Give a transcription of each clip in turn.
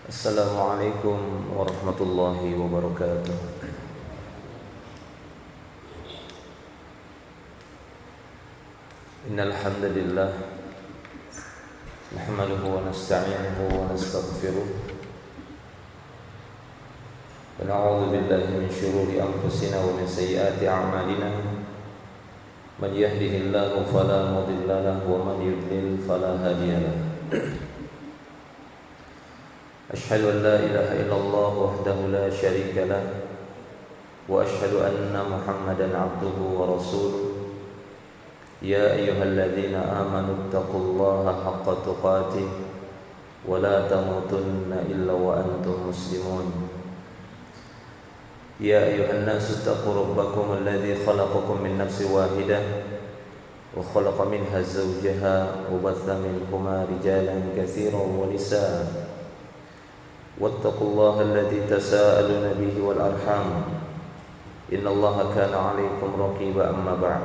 Assalamualaikum warahmatullahi wabarakatuh. Innal hamdalillah nahmaduhu wa nasta'inuhu wa nastaghfiruh wa na'udzu billahi min shururi anfusina wa min sayyiati a'malina. Man yahdihillahu fala mudilla lahu wa man yudlil fala hadiya lahu. أشهد أن لا إله إلا الله وحده لا شريك له وأشهد أن محمدا عبده ورسوله يا أيها الذين آمنوا اتقوا الله حق تقاته ولا تموتن إلا وأنتم مسلمون يا أيها الناس اتقوا ربكم الذي خلقكم من نفس واحدة وخلق منها زوجها وبث منهما رجالا كثيرا ونساء واتقوا الله الذي تساءلون به والأرحام إن الله كان عليكم رقيبا. أما بعد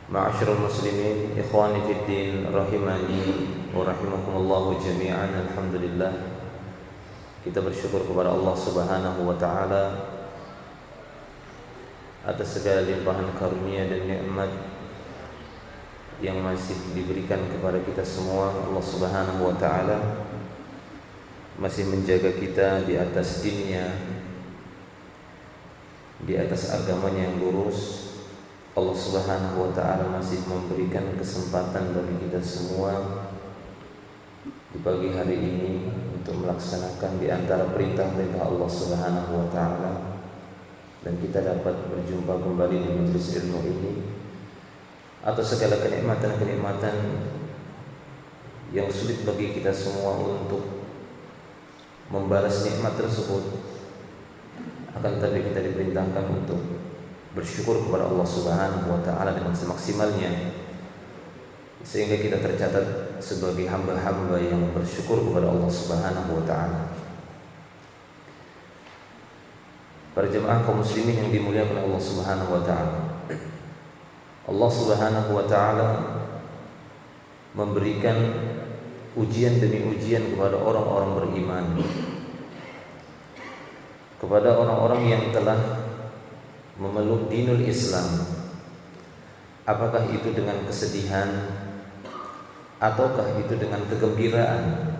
معاشر المسلمين إخواني في الدين rahimani wa rahimakumullah jami'an. Alhamdulillah, kita bersyukur kepada Allah Subhanahu wa taala atas segala limpahan karunia dan nikmat yang masih diberikan kepada kita semua. Allah Subhanahu wa taala masih menjaga kita di atas dinnya, di atas agamanya yang lurus. Allah Subhanahu wa taala masih memberikan kesempatan bagi kita semua di pagi hari ini untuk melaksanakan di antara perintah-perintah Allah Subhanahu wa taala, dan kita dapat berjumpa kembali di majelis ilmu ini atas segala kenikmatan-kenikmatan yang sulit bagi kita semua untuk membalas nikmat tersebut. Akan tetapi kita diperintahkan untuk bersyukur kepada Allah Subhanahu wa taala dengan semaksimalnya, sehingga kita tercatat sebagai hamba-hamba yang bersyukur kepada Allah Subhanahu wa taala. Para jemaah kaum muslimin yang dimuliakan Allah Subhanahu wa taala, Allah Subhanahu wa taala memberikan ujian demi ujian kepada orang-orang beriman, kepada orang-orang yang telah memeluk dinul Islam. Apakah itu dengan kesedihan ataukah itu dengan kegembiraan?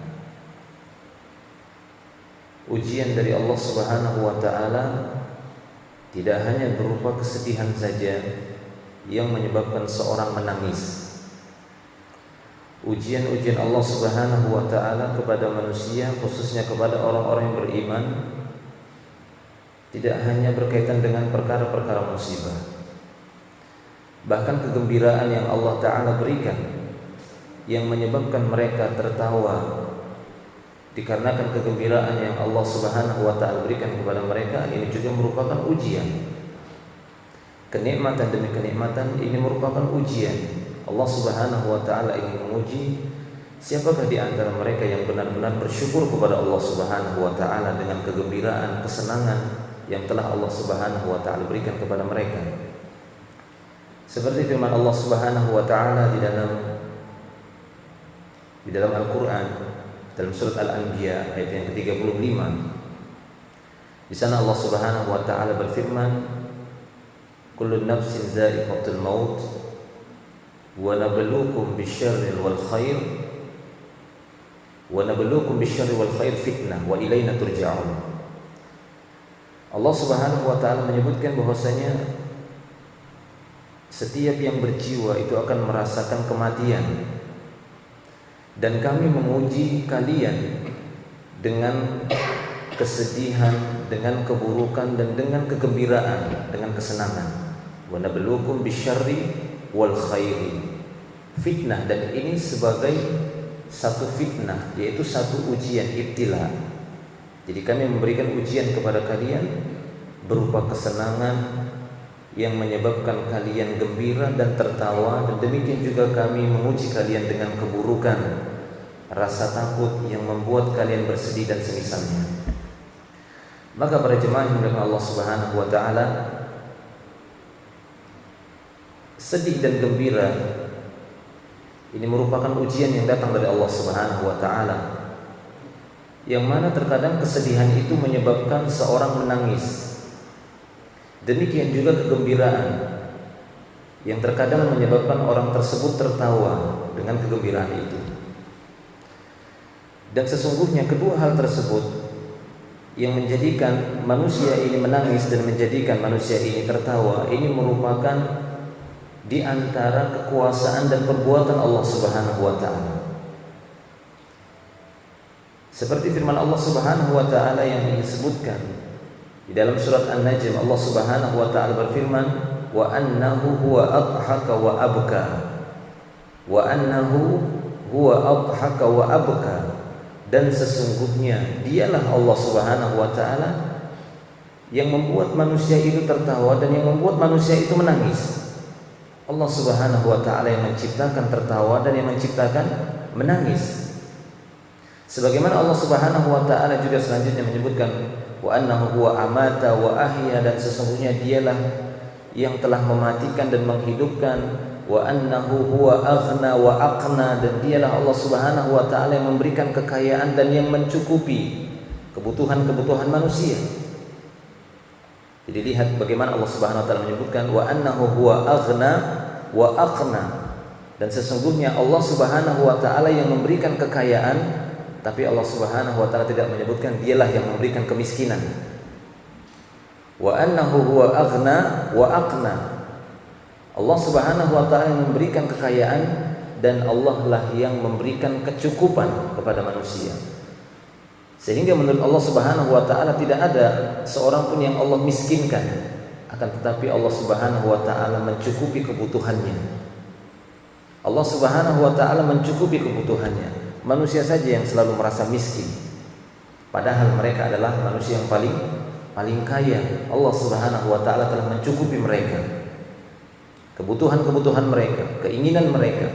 Ujian dari Allah Subhanahu wa taala tidak hanya berupa kesedihan saja yang menyebabkan seorang menangis. Ujian-ujian Allah Subhanahu wa taala kepada manusia, khususnya kepada orang-orang yang beriman, tidak hanya berkaitan dengan perkara-perkara musibah. Bahkan kegembiraan yang Allah taala berikan yang menyebabkan mereka tertawa dikarenakan kegembiraan yang Allah Subhanahu wa taala berikan kepada mereka, ini juga merupakan ujian. Kenikmatan demi kenikmatan ini merupakan ujian. Allah Subhanahu wa taala ingin menguji siapakah di antara mereka yang benar-benar bersyukur kepada Allah Subhanahu wa taala dengan kegembiraan, kesenangan yang telah Allah Subhanahu wa taala berikan kepada mereka. Seperti firman Allah Subhanahu wa taala di dalam Al-Qur'an, dalam surat Al-Anbiya ayat yang ke-35. Di sana Allah Subhanahu wa taala berfirman, kullu nafsin za'iqatul maut wa nabluukum bisyarri wal khair fitnah wa ilaina turja'un. Allah Subhanahu wa taala menyebutkan bahwasanya setiap yang berjiwa itu akan merasakan kematian, dan kami menguji kalian dengan kesedihan, dengan keburukan, dan dengan kegembiraan, dengan kesenangan. Wa nabluukum bisyarri wal khairi fitnah, dan ini sebagai satu fitnah, yaitu satu ujian, ibtila. Jadi kami memberikan ujian kepada kalian berupa kesenangan yang menyebabkan kalian gembira dan tertawa, dan demikian juga kami menguji kalian dengan keburukan, rasa takut yang membuat kalian bersedih dan semisalnya. Maka para jemaah yang dimuliakan Allah Subhanahu wa taala, sedih dan gembira Ini merupakan ujian yang datang dari Allah Subhanahu wa taala. Yang mana terkadang kesedihan itu menyebabkan seorang menangis. Demikian juga kegembiraan yang terkadang menyebabkan orang tersebut tertawa dengan kegembiraan itu. Dan sesungguhnya kedua hal tersebut yang menjadikan manusia ini menangis dan menjadikan manusia ini tertawa, ini merupakan di antara kekuasaan dan perbuatan Allah Subhanahu wa taala. Seperti firman Allah Subhanahu wa taala yang disebutkan di dalam surat An-Najm, Allah Subhanahu wa taala berfirman, "Wa annahu huwa adhaka wa abka." Wa annahu huwa adhaka wa abka. Dan sesungguhnya dialah Allah Subhanahu wa taala yang membuat manusia itu tertawa dan yang membuat manusia itu menangis. Allah Subhanahu wa taala yang menciptakan tertawa dan yang menciptakan menangis. Sebagaimana Allah Subhanahu wa taala juga selanjutnya menyebutkan wa annahu huwa amata wa ahya, dan sesungguhnya dialah yang telah mematikan dan menghidupkan, wa annahu huwa aghna wa aqna, dan dialah Allah Subhanahu wa taala yang memberikan kekayaan dan yang mencukupi kebutuhan-kebutuhan manusia. Jadi lihat bagaimana Allah Subhanahu wa taala menyebutkan wa annahu huwa aghna wa aqna, dan sesungguhnya Allah Subhanahu wa taala yang memberikan kekayaan, tapi Allah Subhanahu wa taala tidak menyebutkan dialah yang memberikan kemiskinan. Wa annahu huwa aghna wa aqna. Allah Subhanahu wa taala yang memberikan kekayaan dan Allah lah yang memberikan kecukupan kepada manusia. Sehingga menurut Allah Subhanahu wa taala tidak ada seorang pun yang Allah miskinkan, akan tetapi Allah Subhanahu wa taala mencukupi kebutuhannya. Allah Subhanahu wa taala mencukupi kebutuhannya. Manusia saja yang selalu merasa miskin, padahal mereka adalah manusia yang paling kaya. Allah Subhanahu wa taala telah mencukupi mereka, kebutuhan-kebutuhan mereka, keinginan mereka,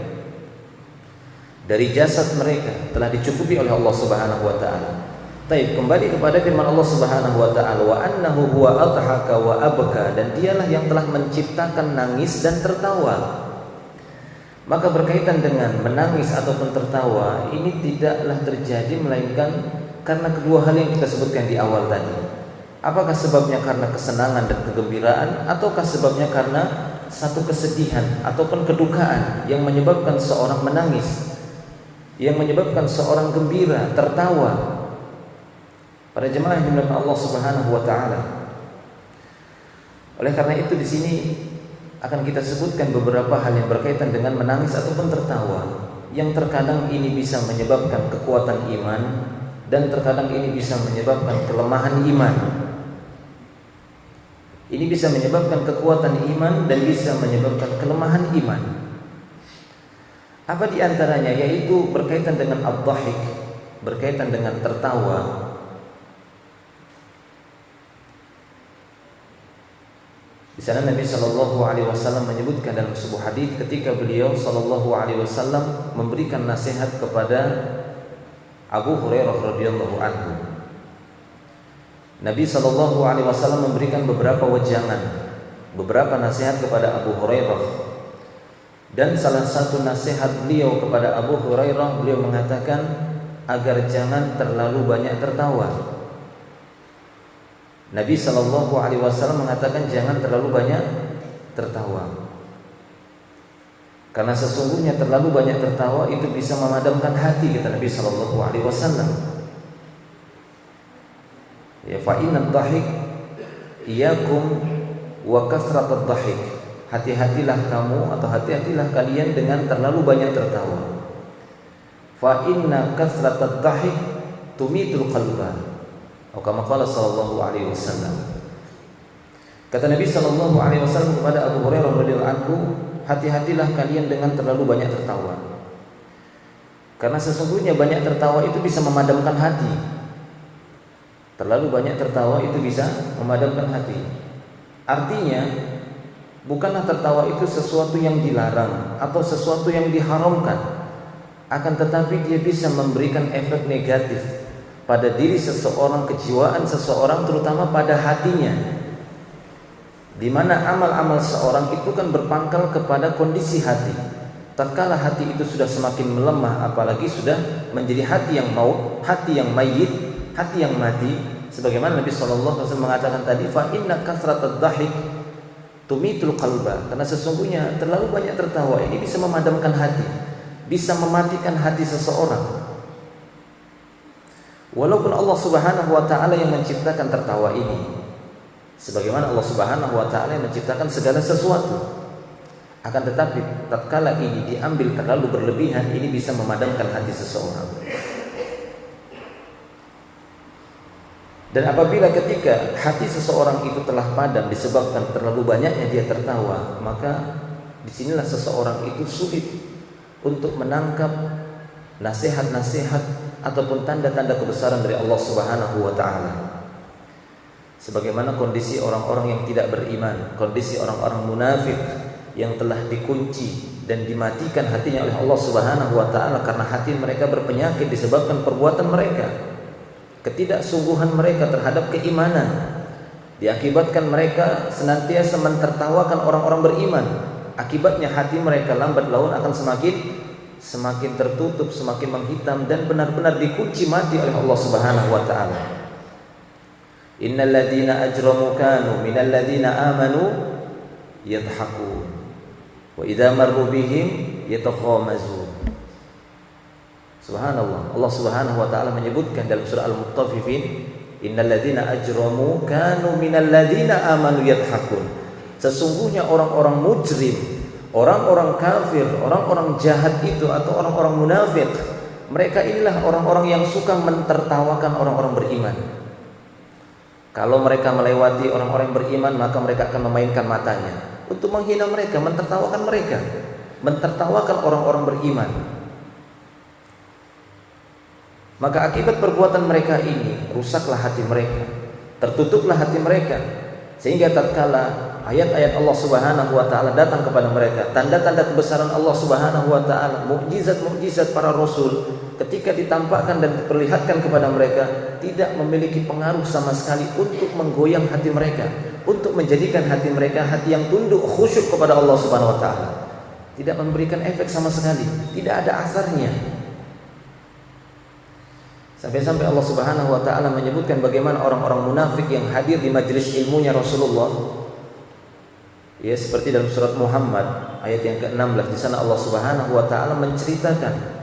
dari jasad mereka telah dicukupi oleh Allah Subhanahu wa taala. Baik, kembali kepada firman Allah Subhanahu wa taala, wa annahu huwa adhaka wa abka, dan dialah yang telah menciptakan nangis dan tertawa. Maka berkaitan dengan menangis ataupun tertawa, ini tidaklah terjadi melainkan karena kedua hal yang kita sebutkan di awal tadi. Apakah sebabnya karena kesenangan dan kegembiraan, ataukah sebabnya karena satu kesedihan ataupun kedukaan yang menyebabkan seorang menangis, yang menyebabkan seorang gembira, tertawa. Para jemaah yang dimuliakan Allah Subhanahu wa taala. Oleh karena itu di sini akan kita sebutkan beberapa hal yang berkaitan dengan menangis ataupun tertawa, yang terkadang ini bisa menyebabkan kekuatan iman dan terkadang ini bisa menyebabkan kelemahan iman. Ini bisa menyebabkan kekuatan iman dan bisa menyebabkan kelemahan iman. Apa di antaranya? Yaitu berkaitan dengan ad-dhahik, berkaitan dengan tertawa. Di sana Nabi Shallallahu Alaihi Wasallam menyebutkan dalam sebuah hadis ketika beliau Shallallahu Alaihi Wasallam memberikan nasihat kepada Abu Hurairah radhiyallahu anhu. Nabi Shallallahu Alaihi Wasallam memberikan beberapa wejangan, beberapa nasihat kepada Abu Hurairah. Dan salah satu nasihat beliau kepada Abu Hurairah, beliau mengatakan agar jangan terlalu banyak tertawa. Nabi Shallallahu Alaihi Wasallam mengatakan jangan terlalu banyak tertawa, karena sesungguhnya terlalu banyak tertawa itu bisa memadamkan hati, kata Nabi Shallallahu Alaihi Wasallam. Ya, fa inna dhahik iyakum wa kasratad dhahik. Hati-hatilah kamu atau hati-hatilah kalian dengan terlalu banyak tertawa. Fa inna kasratad dhahik tumitul qalba. Atau kama qala sallallahu alaihi wasallam. Kata Nabi sallallahu alaihi wasallam kepada Abu Hurairah radhiyallahu anhu, hati-hatilah kalian dengan terlalu banyak tertawa. Karena sesungguhnya banyak tertawa itu bisa memadamkan hati. Terlalu banyak tertawa itu bisa memadamkan hati. Artinya, bukanlah tertawa itu sesuatu yang dilarang atau sesuatu yang diharamkan, akan tetapi dia bisa memberikan efek negatif pada diri seseorang, kejiwaan seseorang, terutama pada hatinya, di mana amal-amal seorang itu kan berpangkal kepada kondisi hati. tatkala hati itu sudah semakin melemah, apalagi sudah menjadi hati yang maut, hati yang mayit, hati yang mati, sebagaimana Nabi SAW mengatakan tadi, fa inna kathratad dhahik tumitul qalba, karena sesungguhnya terlalu banyak tertawa ini bisa memadamkan hati, bisa mematikan hati seseorang. Walaupun Allah Subhanahu wa taala yang menciptakan tertawa ini, sebagaimana Allah Subhanahu wa taala yang menciptakan segala sesuatu, akan tetapi tatkala ini diambil terlalu berlebihan, ini bisa memadamkan hati seseorang. Dan apabila ketika hati seseorang itu telah padam disebabkan terlalu banyaknya dia tertawa, maka disinilah seseorang itu sulit untuk menangkap nasihat-nasihat ataupun tanda-tanda kebesaran dari Allah Subhanahu wa taala. Sebagaimana kondisi orang-orang yang tidak beriman, kondisi orang-orang munafik yang telah dikunci dan dimatikan hatinya oleh Allah Subhanahu wa taala karena hati mereka berpenyakit disebabkan perbuatan mereka, ketidaksungguhan mereka terhadap keimanan, diakibatkan mereka senantiasa mentertawakan orang-orang beriman. Akibatnya hati mereka lambat laun akan semakin tertutup, semakin menghitam dan benar-benar dikunci mati oleh Allah Subhanahu wa taala. Innal ladzina ajramu kanu minal ladzina amanu yadhakun wa idza marru bihim yatakhamazun. Subhanallah, Allah Subhanahu wa taala menyebutkan dalam surah Al-Muttaffifin, innal ladzina ajramu kanu minal ladzina amanu yadhakun. Sesungguhnya orang-orang mujrim, orang-orang kafir, orang-orang jahat itu atau orang-orang munafik, mereka inilah orang-orang yang suka mentertawakan orang-orang beriman. Kalau mereka melewati orang-orang yang beriman, maka mereka akan memainkan matanya untuk menghina mereka, mentertawakan mereka, mentertawakan orang-orang beriman. Maka akibat perbuatan mereka ini, rusaklah hati mereka, tertutuplah hati mereka, sehingga tatkala ayat-ayat Allah Subhanahu wa taala datang kepada mereka, tanda-tanda kebesaran Allah Subhanahu wa taala, mukjizat-mukjizat para rasul, ketika ditampakkan dan diperlihatkan kepada mereka, tidak memiliki pengaruh sama sekali untuk menggoyang hati mereka, untuk menjadikan hati mereka hati yang tunduk khusyuk kepada Allah Subhanahu wa taala. Tidak memberikan efek sama sekali, tidak ada asarnya. Sampai-sampai Allah Subhanahu wa taala menyebutkan bagaimana orang-orang munafik yang hadir di majelis ilmunya Rasulullah. Ya, seperti dalam surat Muhammad ayat yang ke-16, di sana Allah Subhanahu wa taala menceritakan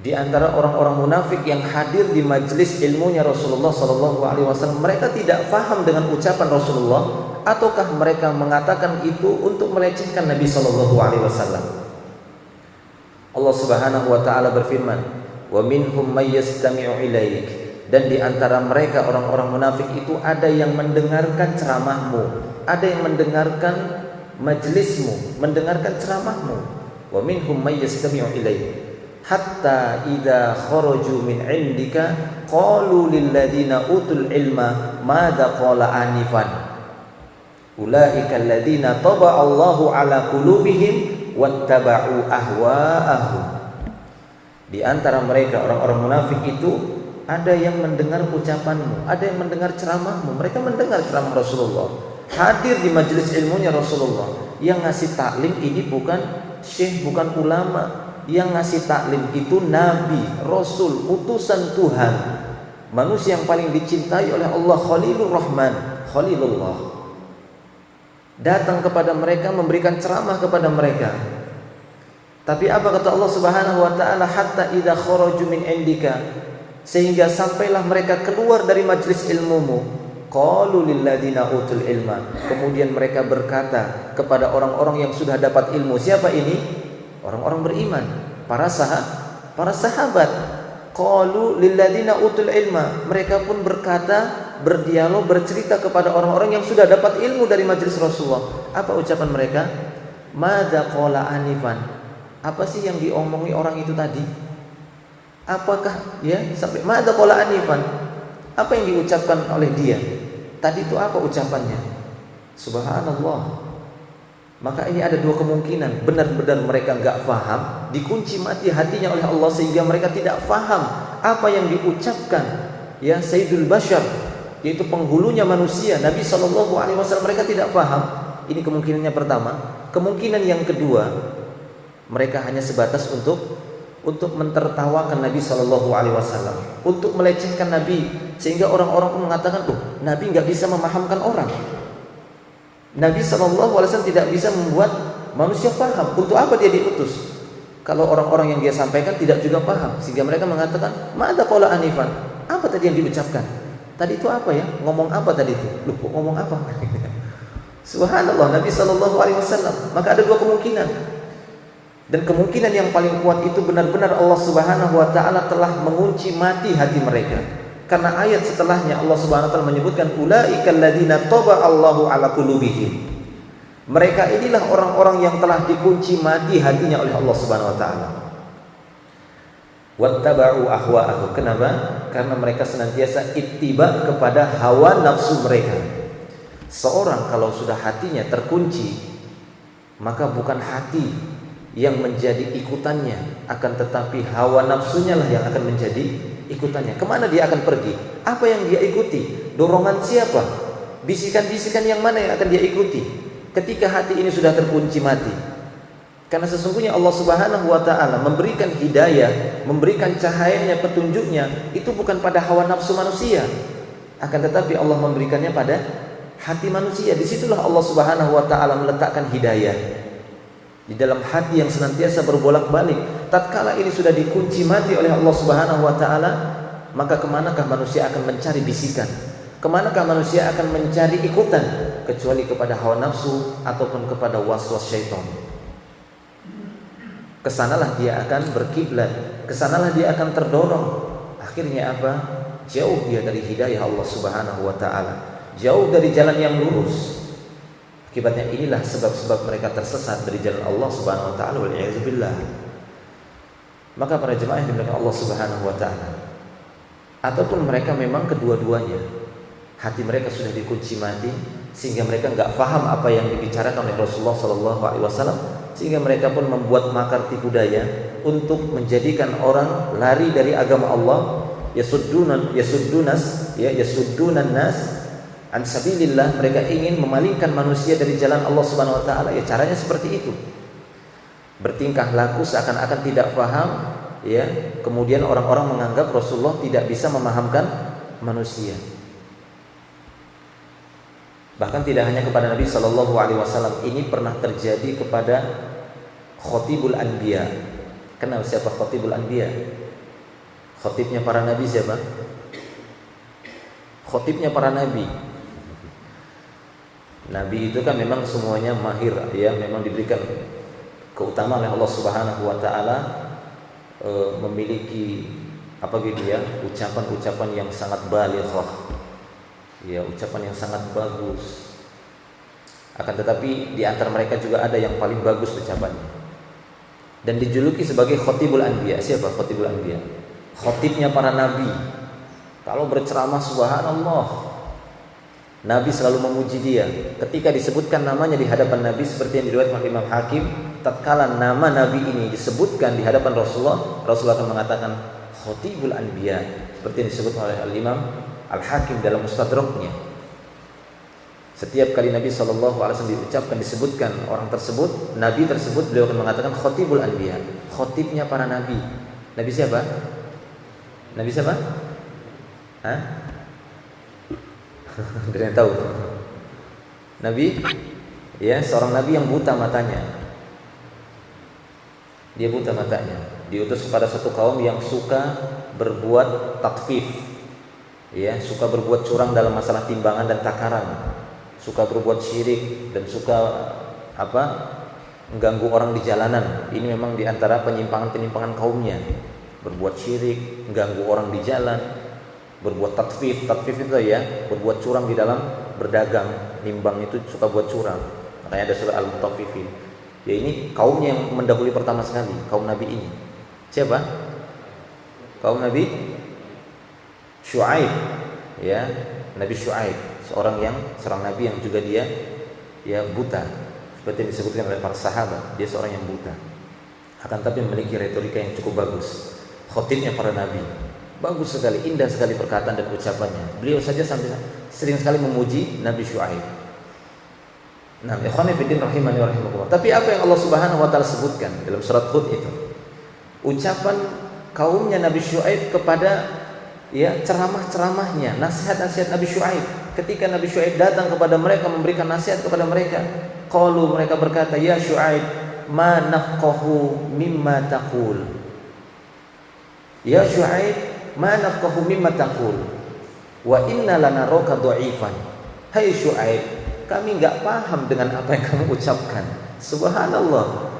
di antara orang-orang munafik yang hadir di majelis ilmunya Rasulullah sallallahu alaihi wasallam, mereka tidak paham dengan ucapan Rasulullah, ataukah mereka mengatakan itu untuk melecehkan Nabi sallallahu alaihi wasallam. Allah Subhanahu wa taala berfirman, "Wa minhum may yastami'u ilaik." Dan di antara mereka orang-orang munafik itu ada yang mendengarkan ceramahmu, ada yang mendengarkan majelismu, mendengarkan ceramahmu. Wa minhum may yastami'u ilaik hatta idza kharaju min 'indika qalu lil ladzina utul ilma madza qala anifan ulaika alladzina taba'a Allahu 'ala qulubihim wattaba'u ahwa'ahum. Di antara mereka orang-orang munafik itu ada yang mendengar ucapanmu, ada yang mendengar ceramahmu. Mereka mendengar ceramah Rasulullah, hadir di majelis ilmunya Rasulullah. Yang ngasih taklim ini bukan syekh, bukan ulama. Yang ngasih taklim itu Nabi, Rasul, utusan Tuhan, manusia yang paling dicintai oleh Allah, Khalilur Rahman, Khalilullah. Datang kepada mereka, memberikan ceramah kepada mereka. Tapi apa kata Allah Subhanahu wa taala, hatta idza kharaju min indika, sehingga sampailah mereka keluar dari majelis ilmumu, qalu lil ladzina utul ilma, kemudian mereka berkata kepada orang-orang yang sudah dapat ilmu. Siapa ini? Orang-orang beriman, para sahabat. Qalu lil ladzina utul ilma, mereka pun berkata, berdialog, bercerita kepada orang-orang yang sudah dapat ilmu dari majelis Rasulullah. Apa ucapan mereka? Madza qala anifan, apa sih yang diomongi orang itu tadi? Apakah ya sampai madza qala anifan, apa yang diucapkan oleh dia tadi itu, apa ucapannya? Subhanallah. Maka ini ada dua kemungkinan, benar-benar mereka enggak paham, dikunci mati hatinya oleh Allah sehingga mereka tidak paham apa yang diucapkan ya Sayyidul Bashar, yaitu penghulunya manusia, Nabi SAW. Mereka tidak paham. Ini kemungkinannya pertama. Kemungkinan yang kedua, Mereka hanya sebatas untuk mentertawakan Nabi Shallallahu Alaihi Wasallam, untuk melecehkan Nabi, sehingga orang-orang pun mengatakan, Nabi nggak bisa memahamkan orang. Nabi Shallallahu Alaihi Wasallam tidak bisa membuat manusia paham. Untuk apa dia diutus? Kalau orang-orang yang dia sampaikan tidak juga paham, sehingga mereka mengatakan, "Ma'adha qala anifan?" Apa tadi yang diucapkan? Tadi itu apa ya? Ngomong apa tadi itu? Lupa ngomong apa? Subhanallah, Nabi Shallallahu Alaihi Wasallam. Maka ada dua kemungkinan. Dan kemungkinan yang paling kuat itu benar-benar Allah Subhanahu wa taala telah mengunci mati hati mereka. Karena ayat setelahnya Allah Subhanahu wa taala menyebutkan ulaikal ladzina taba'allahu ala qulubihim. Mereka inilah orang-orang yang telah dikunci mati hatinya oleh Allah Subhanahu wa taala. Wattaba'u ahwa'ahum. Kenapa? Karena mereka senantiasa ittiba kepada hawa nafsu mereka. Seorang kalau sudah hatinya terkunci, maka bukan hati yang menjadi ikutannya, akan tetapi hawa nafsunya lah yang akan menjadi ikutannya. Kemana dia akan pergi? Apa yang dia ikuti? Dorongan siapa? Bisikan-bisikan yang mana yang akan dia ikuti? Ketika hati ini sudah terkunci mati. Karena sesungguhnya Allah Subhanahu wa taala memberikan hidayah, memberikan cahayanya, petunjuknya itu bukan pada hawa nafsu manusia, akan tetapi Allah memberikannya pada hati manusia. Disitulah Allah Subhanahu wa taala meletakkan hidayah di dalam hati yang senantiasa berbolak-balik. Tatkala ini sudah dikunci mati oleh Allah Subhanahu wa taala, maka kemanakah manusia akan mencari bisikan? Kemanakah manusia akan mencari ikutan? Kecuali kepada hawa nafsu ataupun kepada waswas syaitan. Kesanalah dia akan berkiblat, kesanalah dia akan terdorong. Akhirnya apa? Jauh dia dari hidayah Allah Subhanahu wa taala, jauh dari jalan yang lurus. Akibatnya inilah sebab-sebab mereka tersesat dari jalan Allah Subhanahu wa taala, wal a'yadzu billah. Maka para jemaah yang dimuliakan Allah Subhanahu wa taala, ataupun mereka memang kedua-duanya, hati mereka sudah dikunci mati sehingga mereka enggak paham apa yang dibicarakan oleh Rasulullah sallallahu alaihi wasallam, sehingga mereka pun membuat makar tipu daya untuk menjadikan orang lari dari agama Allah, yasuddunan nas an sabilillah. Mereka ingin memalingkan manusia dari jalan Allah Subhanahu wa taala. Ya, caranya seperti itu. Bertingkah laku seakan-akan tidak paham, ya. Kemudian orang-orang menganggap Rasulullah tidak bisa memahamkan manusia. Bahkan tidak hanya kepada Nabi sallallahu alaihi wasallam, ini pernah terjadi kepada Khatibul Anbiya. Kenal siapa Khatibul Anbiya? Khatibnya para nabi siapa? Khatibnya para nabi. Nabi itu kan memang semuanya mahir, ya, memang diberikan keutamaan oleh Allah Subhanahu wa taala, memiliki apa gitu ya, ucapan-ucapan yang sangat balighah. Ya, ucapan yang sangat bagus. Akan tetapi di antara mereka juga ada yang paling bagus ucapannya. Dan dijuluki sebagai Khatibul Anbiya. Siapa Khatibul Anbiya? Khatibnya para nabi. Kalau berceramah subhanallah, Nabi selalu memuji dia. Ketika disebutkan namanya di hadapan Nabi, seperti yang diriwayatkan oleh Imam Hakim, tatkala nama Nabi ini disebutkan di hadapan Rasulullah, Rasulullah akan mengatakan Khatibul Anbiya, seperti yang disebutkan oleh Al-Imam Al-Hakim dalam Mustadraknya. Setiap kali Nabi SAW diucapkan, disebutkan orang tersebut, Nabi tersebut, beliau akan mengatakan Khatibul Anbiya, khatibnya para Nabi. Nabi siapa? Nabi siapa? Hah? Ada yang tahu? Nabi, ya, seorang Nabi yang buta matanya. Dia buta matanya. Diutus kepada satu kaum yang suka berbuat tatfif, ya, suka berbuat curang dalam masalah timbangan dan takaran, suka berbuat syirik dan suka mengganggu orang di jalanan. Ini memang diantara penyimpangan kaumnya. Berbuat syirik, mengganggu orang di jalan, berbuat tatfif itu ya, berbuat curang di dalam berdagang, nimbang itu suka buat curang. Makanya ada surah Al-Mutaffifin. Ya, ini kaumnya yang mendahului pertama sekali, kaum Nabi ini. Siapa? Kaum Nabi Syuaib, ya, Nabi Syuaib, seorang Nabi yang juga dia ya buta, seperti yang disebutkan oleh para sahabat. Dia seorang yang buta, akan tapi memiliki retorika yang cukup bagus. Khatibnya para nabi, bagus sekali, indah sekali perkataan dan ucapannya. Beliau saja sampai sering sekali memuji Nabi Syuaib. Nah, ikhwani fiddin rahimani wa rahimakumullah. Tapi apa yang Allah Subhanahu wa taala sebutkan dalam surat Hud itu? Ucapan kaumnya Nabi Syuaib kepada ceramah-ceramahnya, nasihat-nasihat Nabi Syuaib. Ketika Nabi Syuaib datang kepada mereka memberikan nasihat kepada mereka, qalu, mereka berkata, "Ya Syuaib, ma nafqahu mimma taqul." Ya Syuaib, ma nafqahu mimma taqul. Wa inna lanaraka dha'ifan. Hai Syuaib, kami enggak paham dengan apa yang kamu ucapkan. Subhanallah.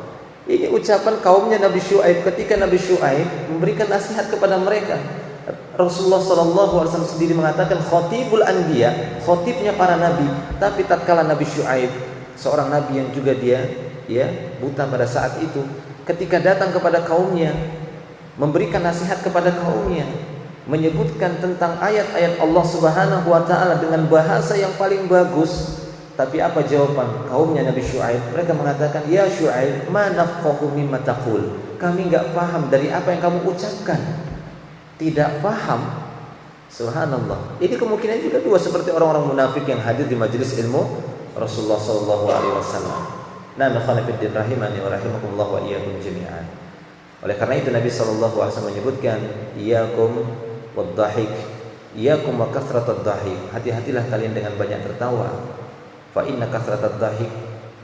Ini ucapan kaumnya Nabi Syuaib ketika Nabi Syuaib memberikan nasihat kepada mereka. Rasulullah SAW sendiri mengatakan khatibul anbiya, khatibnya para nabi. Tapi tatkala Nabi Syuaib, seorang nabi yang juga dia buta pada saat itu, ketika datang kepada kaumnya, memberikan nasihat kepada kaumnya, menyebutkan tentang ayat-ayat Allah Subhanahu wa taala dengan bahasa yang paling bagus. Tapi apa jawaban kaumnya Nabi Syuaib? Mereka mengatakan, "Ya Syuaib, ma nafqahu mimma taqul." Kami enggak paham dari apa yang kamu ucapkan. Tidak paham. Subhanallah. Ini kemungkinan juga dua seperti orang-orang munafik yang hadir di majelis ilmu Rasulullah sallallahu alaihi wasallam. Nah, ikhwan fillah rahimani wa rahimakumullah wa iyyakum jami'an. Oleh karena itu Nabi sallallahu alaihi wasallam menyebutkan, "Iyyakum wad-dhahik." Iyyakum wa kathratad dhahik. Hati-hatilah kalian dengan banyak tertawa. Fa inna kathratad dhahik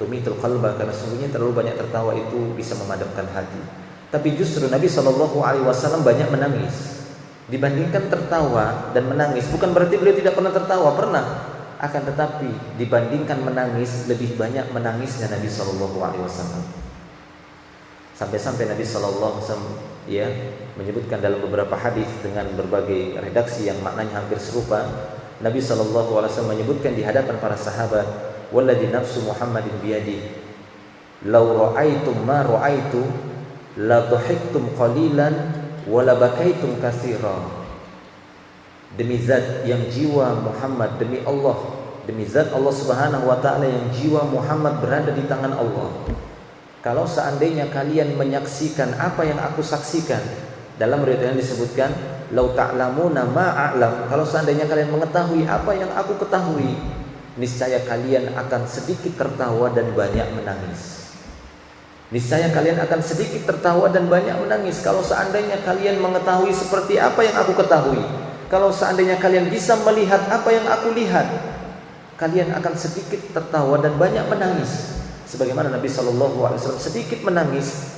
tumitul qalba, karena sungguhnya terlalu banyak tertawa itu bisa memadamkan hati. Tapi justru Nabi sallallahu alaihi wasallam banyak menangis. Dibandingkan tertawa dan menangis, bukan berarti beliau tidak pernah tertawa, pernah. Akan tetapi dibandingkan menangis, lebih banyak menangisnya Nabi sallallahu alaihi wasallam. Sampai-sampai Nabi sallallahu alaihi wasallam menyebutkan dalam beberapa hadis dengan berbagai redaksi yang maknanya hampir serupa. Nabi sallallahu alaihi wasallam menyebutkan di hadapan para sahabat, "Walladzi nafsu Muhammadin biyadi, law ra'aitum ma ra'aitu la dhahiktum qalilan wala bakaitum katsira." Demi zat yang jiwa Muhammad, demi Allah, demi zat Allah Subhanahu wa taala yang jiwa Muhammad berada di tangan Allah, kalau seandainya kalian menyaksikan apa yang aku saksikan, dalam riwayat yang disebutkan, "Lau ta'lamuna ma a'lam." Kalau seandainya kalian mengetahui apa yang aku ketahui, niscaya kalian akan sedikit tertawa dan banyak menangis. Niscaya kalian akan sedikit tertawa dan banyak menangis kalau seandainya kalian mengetahui seperti apa yang aku ketahui. Kalau seandainya kalian bisa melihat apa yang aku lihat, kalian akan sedikit tertawa dan banyak menangis. Sebagaimana Nabi sallallahu alaihi wasallam sedikit menangis,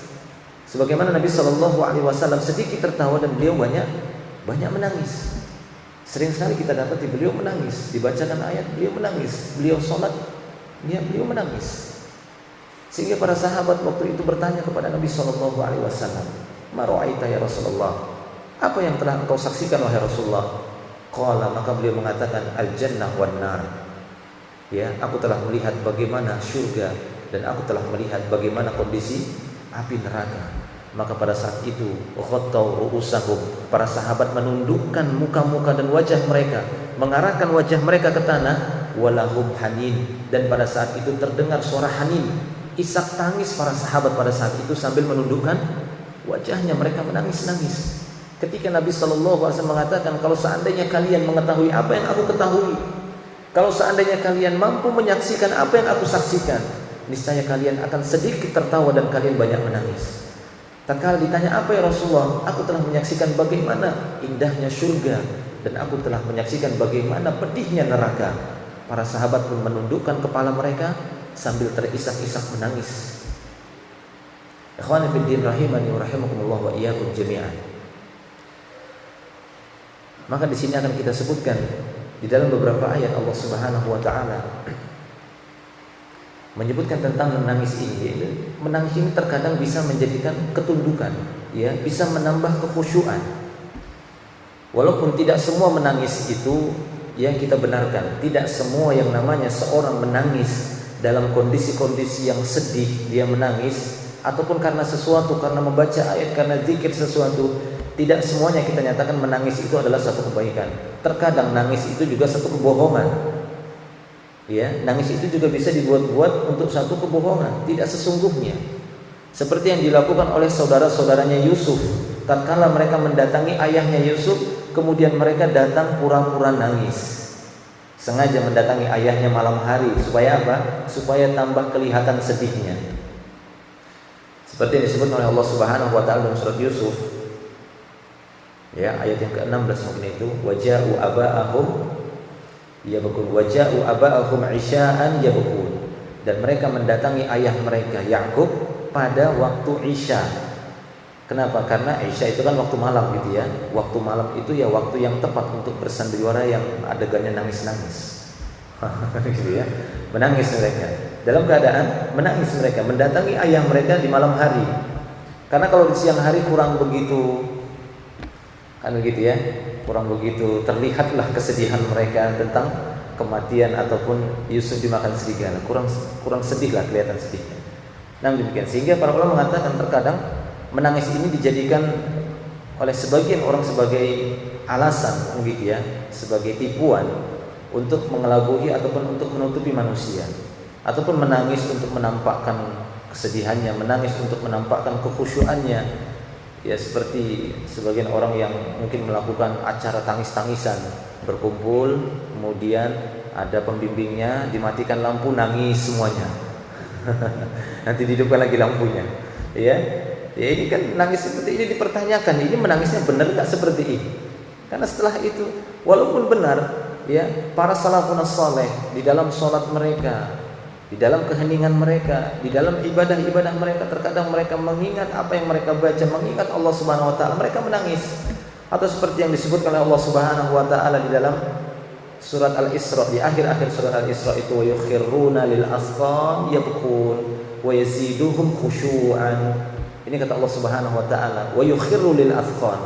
sebagaimana Nabi sallallahu alaihi wasallam sedikit tertawa dan beliau banyak menangis. Sering sekali kita dapati beliau menangis, dibacakan ayat beliau menangis, beliau sholat beliau menangis. Sehingga para sahabat waktu itu bertanya kepada Nabi sallallahu alaihi wasallam, "Ma ra'aita ya Rasulullah?" Apa yang telah engkau saksikan wahai Rasulullah? Qala, maka beliau mengatakan, "Al-jannah wan nar." Aku telah melihat bagaimana surga dan aku telah melihat bagaimana kondisi api neraka. Maka pada saat itu ghattau ru'usahum, para sahabat menundukkan muka-muka dan wajah mereka, mengarahkan wajah mereka ke tanah, walahum hanin, dan pada saat itu terdengar suara hanin, isak tangis para sahabat pada saat itu sambil menundukkan wajahnya, mereka menangis-nangis. Ketika Nabi sallallahu alaihi wasallam mengatakan, kalau seandainya kalian mengetahui apa yang aku ketahui, kalau seandainya kalian mampu menyaksikan apa yang aku saksikan, niscaya kalian akan sedikit tertawa dan kalian banyak menangis. Tatkala ditanya, apa ya Rasulullah? Aku telah menyaksikan bagaimana indahnya surga dan aku telah menyaksikan bagaimana pedihnya neraka. Para sahabat pun menundukkan kepala mereka sambil terisak-isak menangis. Ikhwani fid din rahimani wa rahimakumullah wa iyyakum jami'an. Maka di sini akan kita sebutkan di dalam beberapa ayat Allah Subhanahu wa taala menyebutkan tentang menangis ini. Menangis ini terkadang bisa menjadikan ketundukan, bisa menambah kekhusyuan. Walaupun tidak semua menangis itu yang kita benarkan. Tidak semua yang namanya seorang menangis dalam kondisi-kondisi yang sedih dia menangis, ataupun karena sesuatu, karena membaca ayat, karena zikir sesuatu. Tidak semuanya kita nyatakan menangis itu adalah satu kebaikan. Terkadang nangis itu juga satu kebohongan. Nangis itu juga bisa dibuat-buat untuk satu kebohongan, tidak sesungguhnya. Seperti yang dilakukan oleh saudara-saudaranya Yusuf. Tatkala mereka mendatangi ayahnya Yusuf, kemudian mereka datang pura-pura nangis. sengaja mendatangi ayahnya malam hari supaya apa? Supaya tambah kelihatan sedihnya. Seperti yang disebut oleh Allah Subhanahu wa taala dalam surat Yusuf. Ya, ayat yang ke-16 mungkin itu, waja'u aba'ahum yabkun, waja'u aba'ahum isya'an yabkun. Dan mereka mendatangi ayah mereka Yakub pada waktu Isya. Kenapa? Karena Isya itu kan waktu malam gitu ya. Waktu malam itu ya waktu yang tepat untuk bersandiwara yang adegannya nangis-nangis. Gitu ya. Menangis mereka. Dalam keadaan menangis mereka mendatangi ayah mereka di malam hari. Karena kalau di siang hari kurang begitu kan begitu ya. Kurang begitu terlihatlah kesedihan mereka tentang kematian ataupun Yusuf dimakan serigala. Kurang sedih lah, kelihatan sedihnya. Namun demikian, sehingga para ulama mengatakan terkadang menangis ini dijadikan oleh sebagian orang sebagai alasan gitu ya, sebagai tipuan untuk mengelabui ataupun untuk menutupi manusia, ataupun menangis untuk menampakkan kesedihannya, menangis untuk menampakkan kekhusyuannya. Ya, seperti sebagian orang yang mungkin melakukan acara tangis-tangisan, berkumpul, kemudian ada pembimbingnya, dimatikan lampu, nangis semuanya. Nanti dihidupkan lagi lampunya. Ya, ini kan nangis seperti ini dipertanyakan, ini menangisnya benar nggak seperti ini? Karena setelah itu, walaupun benar, ya, para salafun saleh di dalam sholat mereka, di dalam keheningan mereka, di dalam ibadah-ibadah mereka, terkadang mereka mengingat apa yang mereka baca, mengingat Allah Subhanahu wa taala, mereka menangis. Atau seperti yang disebutkan oleh Allah Subhanahu wa taala di dalam surat Al-Isra, di akhir-akhir surat Al-Isra itu, wa yukhirruna lil asqan yabkun wa yaziduhum khusyu'an. Ini kata Allah Subhanahu wa taala, wa yukhirru lil asqan,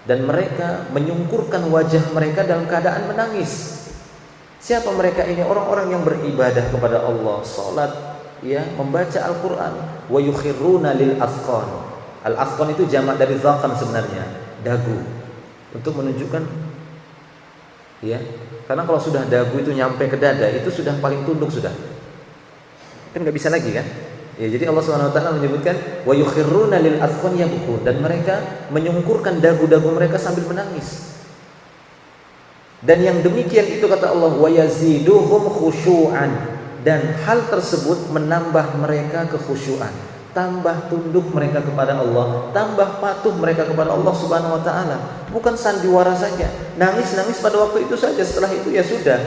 dan mereka menyungkurkan wajah mereka dalam keadaan menangis. Siapa mereka ini? Orang-orang yang beribadah kepada Allah, salat, ya, membaca Al-Qur'an. Wa yukhirruna lil asqan. Al-asqan itu jamak dari zaqan sebenarnya, dagu. Untuk menunjukkan, ya, karena kalau sudah dagu itu nyampe ke dada, itu sudah paling tunduk sudah. Kan nggak bisa lagi kan? Ya, jadi Allah Subhanahu wa taala menyebutkan wa yukhirruna lil asqan yabkun, dan mereka menyungkurkan dagu-dagu mereka sambil menangis. Dan yang demikian itu kata Allah, wa yaziduhum khusyu'an, dan hal tersebut menambah mereka kekhusyuan, tambah tunduk mereka kepada Allah, tambah patuh mereka kepada Allah Subhanahu wa taala. Bukan sandiwara saja, nangis-nangis pada waktu itu saja, setelah itu ya sudah.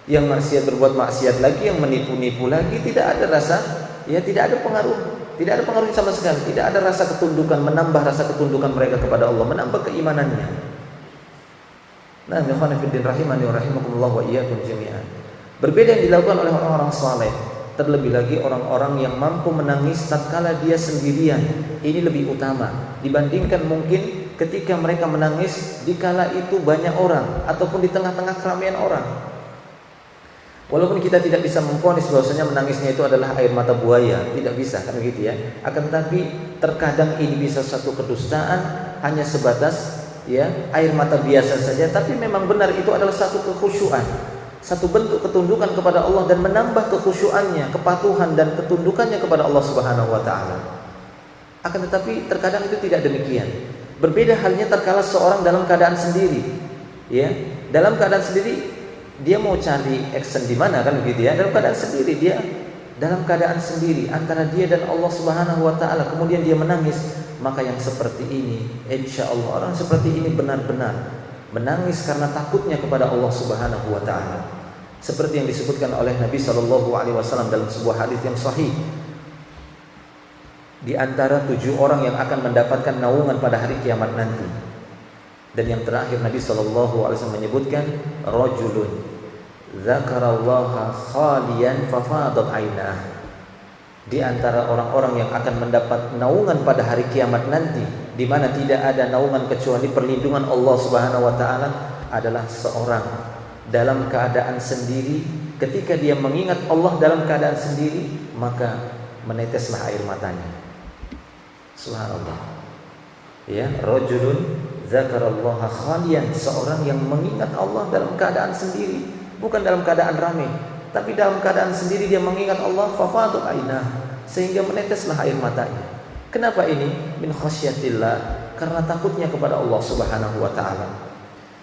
Yang maksiat berbuat maksiat lagi, yang menipu-nipu lagi, tidak ada rasa, ya, tidak ada pengaruh, tidak ada pengaruh sama sekali, tidak ada rasa ketundukan, menambah rasa ketundukan mereka kepada Allah, menambah keimanannya. Nah, ikhwan fillah rahimani wa rahimakumullah wa iyyakum jami'an. Berbeda yang dilakukan oleh orang-orang saleh, terlebih lagi orang-orang yang mampu menangis tatkala dia sendirian. Ini lebih utama dibandingkan mungkin ketika mereka menangis dikala itu banyak orang ataupun di tengah-tengah keramaian orang. Walaupun kita tidak bisa memvonis bahwasanya menangisnya itu adalah air mata buaya, tidak bisa kan gitu ya. Akan tetapi terkadang ini bisa satu kedustaan, hanya sebatas, ya, air mata biasa saja, tapi memang benar itu adalah satu kekhusyuan, satu bentuk ketundukan kepada Allah, dan menambah kekhusyuannya, kepatuhan dan ketundukannya kepada Allah Subhanahu wa taala. Akan tetapi terkadang itu tidak demikian. Berbeda halnya tatkala seorang dalam keadaan sendiri, ya, dalam keadaan sendiri dia mau cari action di mana kan begitu ya, dalam keadaan sendiri, dia dalam keadaan sendiri antara dia dan Allah Subhanahu wa taala, kemudian dia menangis. Maka yang seperti ini, insya Allah orang seperti ini benar-benar menangis karena takutnya kepada Allah Subhanahu wa taala. Seperti yang disebutkan oleh Nabi sallallahu alaihi wasallam dalam sebuah hadis yang sahih. Di antara 7 orang yang akan mendapatkan naungan pada hari kiamat nanti. Dan yang terakhir Nabi sallallahu alaihi wasallam menyebutkan rajulun dzakarallaha khaliyan fafadat ainah. Di antara orang-orang yang akan mendapat naungan pada hari kiamat nanti, di mana tidak ada naungan kecuali perlindungan Allah Subhanahu wa taala, adalah seorang dalam keadaan sendiri. Ketika dia mengingat Allah dalam keadaan sendiri, maka meneteslah air matanya. Subhanallah. Ya, rajulun dzakarallaha khaliyan, seorang yang mengingat Allah dalam keadaan sendiri, bukan dalam keadaan ramai, tapi dalam keadaan sendiri dia mengingat Allah, fafadat ainah, sehingga meneteslah air matanya. Kenapa ini? Min khasyatillah, karena takutnya kepada Allah Subhanahu wa taala.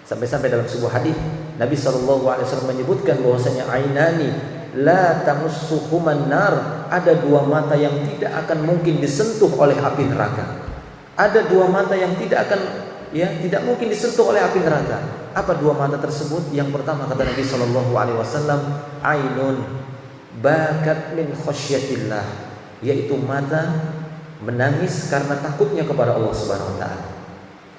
Sampai-sampai dalam sebuah hadis Nabi SAW menyebutkan bahwasanya ainani la tamussuhuman nar, ada dua mata yang tidak akan mungkin disentuh oleh api neraka. Ada dua mata yang tidak mungkin disentuh oleh api neraka. Apa dua mata tersebut? Yang pertama kata Nabi SAW, ainun bakat min khasyatillah, yaitu mata menangis karena takutnya kepada Allah Subhanahu wa taala.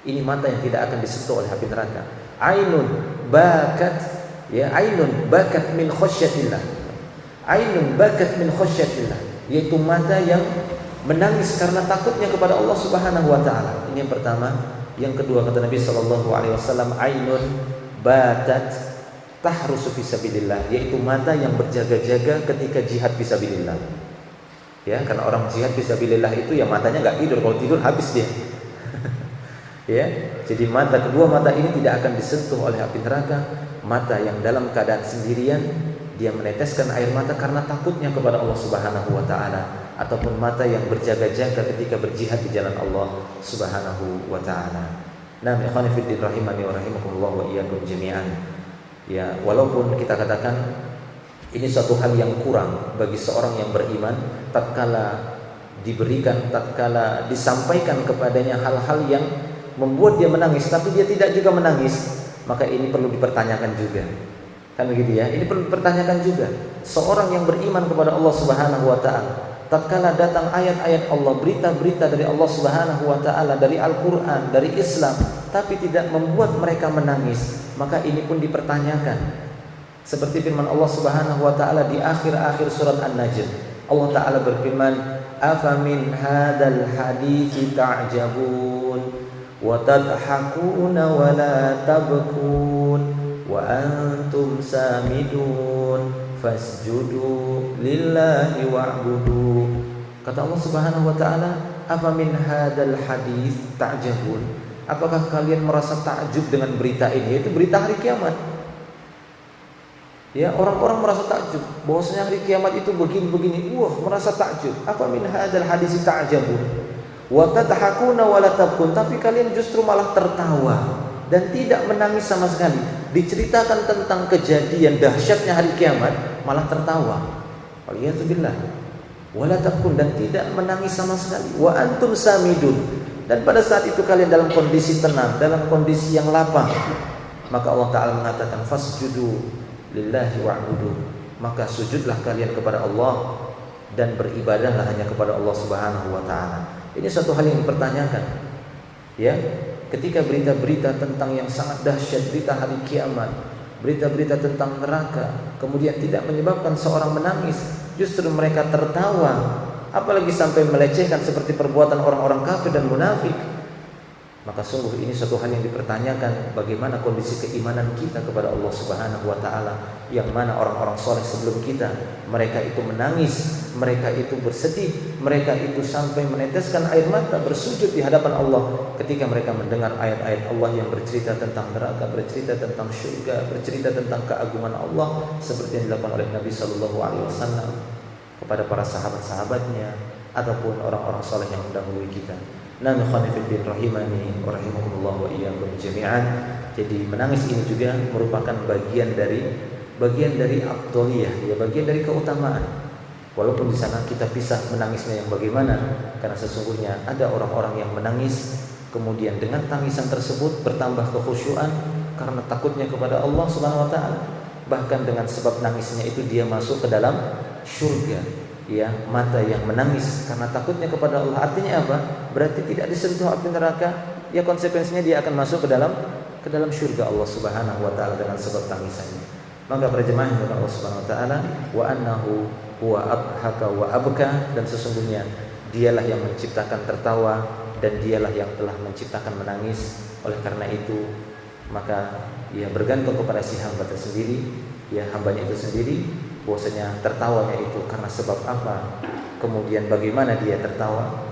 Ini mata yang tidak akan disentuh oleh api neraka. Ainun bakat min khasyatillah. Ainun bakat min khasyatillah, yaitu mata yang menangis karena takutnya kepada Allah Subhanahu wa taala. Ini yang pertama. Yang kedua kata Nabi SAW, ainun batat tahrusu fisabilillah, yaitu mata yang berjaga-jaga ketika jihad fisabilillah. Ya, karena orang jihad fisabilillah itu ya matanya nggak tidur, kalau tidur habis dia. Ya, jadi kedua mata ini tidak akan disentuh oleh api neraka. Mata yang dalam keadaan sendirian dia meneteskan air mata karena takutnya kepada Allah Subhanahu wa taala, ataupun mata yang berjaga-jaga ketika berjihad di jalan Allah Subhanahu wa taala. Nah, ikhwani fillah rahimani wa rahimakumullah wa iyyakum jami'an. Ya, walaupun kita katakan ini suatu hal yang kurang bagi seorang yang beriman tatkala disampaikan kepadanya hal-hal yang membuat dia menangis, tapi dia tidak juga menangis, maka ini perlu dipertanyakan juga. Kan begitu ya? Ini perlu dipertanyakan juga. Seorang yang beriman kepada Allah Subhanahu wa taala, tatkala datang ayat-ayat Allah, berita-berita dari Allah Subhanahu wa taala, dari Al-Qur'an, dari Islam, tapi tidak membuat mereka menangis, maka ini pun dipertanyakan. Seperti firman Allah Subhanahu wa taala di akhir-akhir surat An-Najm. Allah taala berfirman, "Afamin hadzal hadithi ta'jabun wa tadhakuna wa la tabkun wa antum samidun fasjudu lillahi wa'budu." Kata Allah Subhanahu wa taala, "Afamin hadzal hadits ta'jabun?" Apakah kalian merasa takjub dengan berita ini? Yaitu berita hari kiamat. Ya, orang-orang merasa takjub bahwasanya hari kiamat itu begini-begini. Merasa takjub. Afamin hadzal hadits ta'jabun wa tadhakuna wa la tabkun, tapi kalian justru malah tertawa dan tidak menangis sama sekali. Diceritakan tentang kejadian dahsyatnya hari kiamat, malah tertawa. Waliyadzubillah. Wala tabkun, dan tidak menangis sama sekali. Wa antum samidun, dan pada saat itu kalian dalam kondisi tenang, dalam kondisi yang lapang. Maka Allah Ta'ala mengatakan, fasjudu lillahi wa'budu, maka sujudlah kalian kepada Allah dan beribadahlah hanya kepada Allah Subhanahu wa taala. Ini satu hal yang dipertanyakan. Ya, ketika berita-berita tentang yang sangat dahsyat, berita hari kiamat, berita-berita tentang neraka, kemudian tidak menyebabkan seorang menangis, justru mereka tertawa, apalagi sampai melecehkan seperti perbuatan orang-orang kafir dan munafik, maka sungguh ini suatu hal yang dipertanyakan. Bagaimana kondisi keimanan kita kepada Allah Subhanahu wa taala, yang mana orang-orang soleh sebelum kita, mereka itu menangis, mereka itu bersedih, mereka itu sampai meneteskan air mata, bersujud di hadapan Allah ketika mereka mendengar ayat-ayat Allah yang bercerita tentang neraka, bercerita tentang syurga, bercerita tentang keagungan Allah, seperti yang dilakukan oleh Nabi Sallallahu Alaihi Wasallam kepada para sahabat-sahabatnya ataupun orang-orang soleh yang mendahului kita. Nah, khonifidin rahimani wa rahimakumullah wa iyyakum jami'an. Jadi menangis ini juga merupakan bagian dari afdholiyah, ya, bagian dari keutamaan. Walaupun di sana kita pisah menangisnya yang bagaimana, karena sesungguhnya ada orang-orang yang menangis kemudian dengan tangisan tersebut bertambah kekhusyuan karena takutnya kepada Allah Subhanahu wa taala. Bahkan dengan sebab nangisnya itu dia masuk ke dalam surga. Ya, mata yang menangis karena takutnya kepada Allah, artinya apa? Berarti tidak disentuh api neraka. Ya, konsekuensinya dia akan masuk ke dalam surga Allah Subhanahu wa taala dengan sebab tangisannya. Maka para jemaah yang Allah Subhanahu wa taala, wa annahu huwa adhaka wa abka, dan sesungguhnya dialah yang menciptakan tertawa dan dialah yang telah menciptakan menangis. Oleh karena itu, maka ya bergantung kepada si hamba tersendiri, ya hambanya itu sendiri, bahwasanya tertawanya itu karena sebab apa, kemudian bagaimana dia tertawa,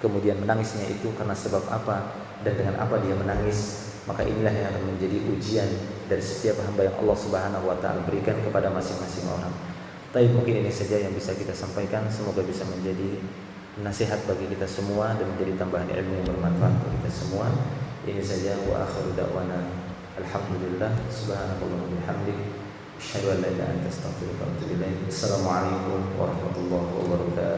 kemudian menangisnya itu karena sebab apa dan dengan apa dia menangis. Maka inilah yang akan menjadi ujian dari setiap hamba yang Allah Subhanahu wa taala berikan kepada masing-masing orang. Tapi mungkin ini saja yang bisa kita sampaikan, semoga bisa menjadi nasihat bagi kita semua dan menjadi tambahan ilmu yang bermanfaat bagi kita semua. Ini saja, wa akhiru da'wana Alhamdulillah, subhanallahi wa bihamdihi, asyhadu an la ilaha illa anta, astaghfiruka wa atubu ilaik. Assalamualaikum warahmatullahi wabarakatuh.